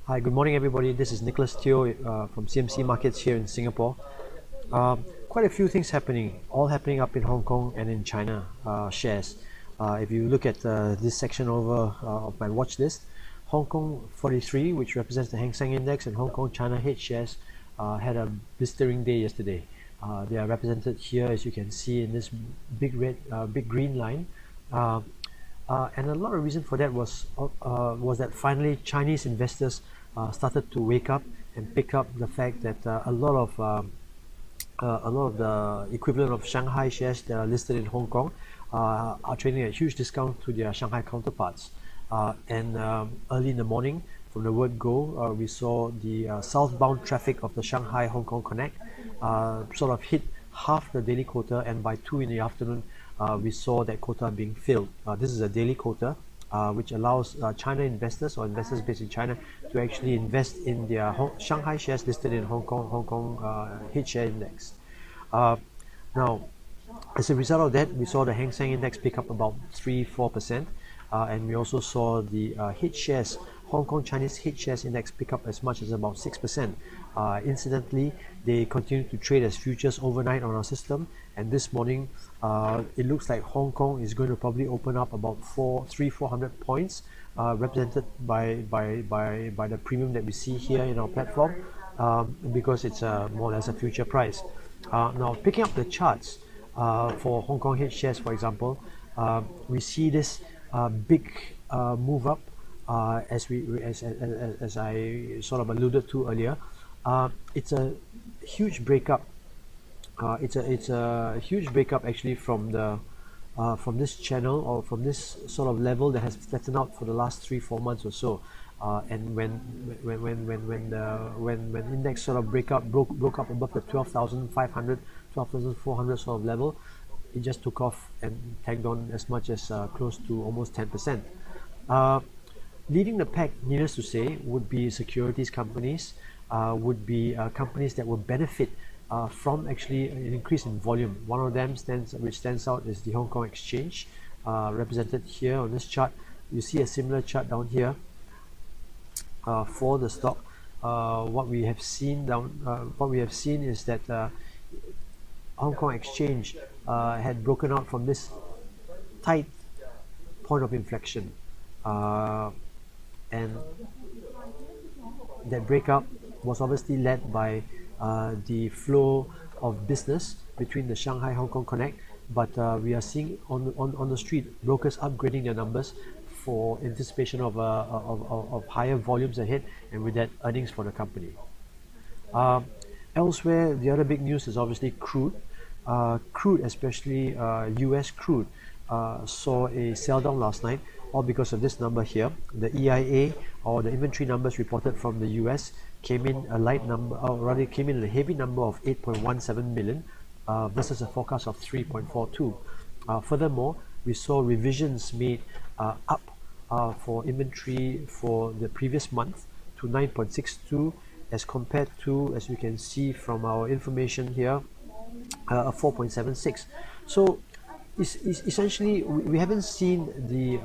Hi, good morning everybody. This is Nicholas Teo from CMC Markets here in Singapore. Quite a few things happening, all happening up in Hong Kong and in China shares. If you look at this section over of my watch list, Hong Kong 43, which represents the Hang Seng Index, and Hong Kong China H shares had a blistering day yesterday. They are represented here, as you can see, in this big green line. And a lot of reason for that was that finally Chinese investors started to wake up and pick up the fact that a lot of the equivalent of Shanghai shares that are listed in Hong Kong are trading at huge discount to their Shanghai counterparts. And early in the morning, from the word go, we saw the southbound traffic of the Shanghai Hong Kong Connect sort of hit half the daily quota, and by 2 in the afternoon we saw that quota being filled. This is a daily quota which allows China investors or investors based in China to actually invest in their Shanghai shares listed in Hong Kong H share index. Now, as a result of that, we saw the Hang Seng Index pick up about 3-4%, and we also saw the H shares, Hong Kong Chinese H shares index, pick up as much as about 6%. Incidentally, they continue to trade as futures overnight on our system, and this morning it looks like Hong Kong is going to probably open up about 400 points, represented by the premium that we see here in our platform, because it's more or less a future price. Now, picking up the charts for Hong Kong H shares, for example, we see this big move up, as I sort of alluded to earlier. It's a huge breakup. It's a huge breakup actually from this channel, or from this sort of level that has flattened out for the last 3-4 months or so. And when index sort of broke up above the 12,500, 12,400 sort of level, it just took off and tagged on as much as close to almost 10%. Leading the pack, needless to say, would be securities companies, would be companies that will benefit from actually an increase in volume. One of them which stands out is the Hong Kong Exchange, represented here on this chart. You see a similar chart down here for the stock. What we have seen is that Hong Kong Exchange had broken out from this tight point of inflection, and that breakup was obviously led by the flow of business between the Shanghai Hong Kong Connect, but we are seeing on the street brokers upgrading their numbers for anticipation of higher volumes ahead, and with that, earnings for the company. Elsewhere, the other big news is obviously crude. Crude, especially US crude, saw a sell down last night, all because of this number here. The EIA, or the inventory numbers reported from the US, came in a light number, or rather came in a heavy number of 8.17 million versus a forecast of 3.42. Furthermore, we saw revisions made up for inventory for the previous month to 9.62, as compared to, as you can see from our information here, 4.76. So essentially, we haven't seen the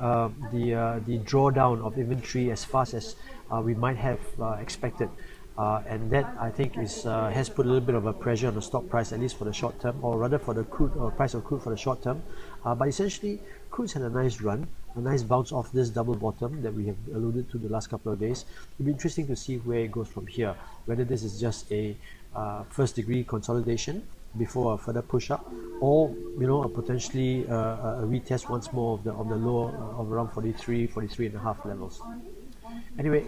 drawdown of inventory as fast as we might have expected, and that, I think, has put a little bit of a pressure on the stock price, at least for the short term, or rather for the crude, or price of crude for the short term. But essentially, crude's had a nice run, a nice bounce off this double bottom that we have alluded to the last couple of days. It'll be interesting to see where it goes from here, whether this is just a first degree consolidation before a further push up, or a potentially a retest once more of the low of around 43.5 levels. Anyway,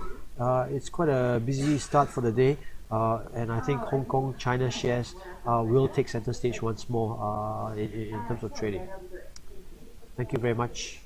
it's quite a busy start for the day, and I think Hong Kong China shares will take center stage once more in terms of trading. Thank you very much.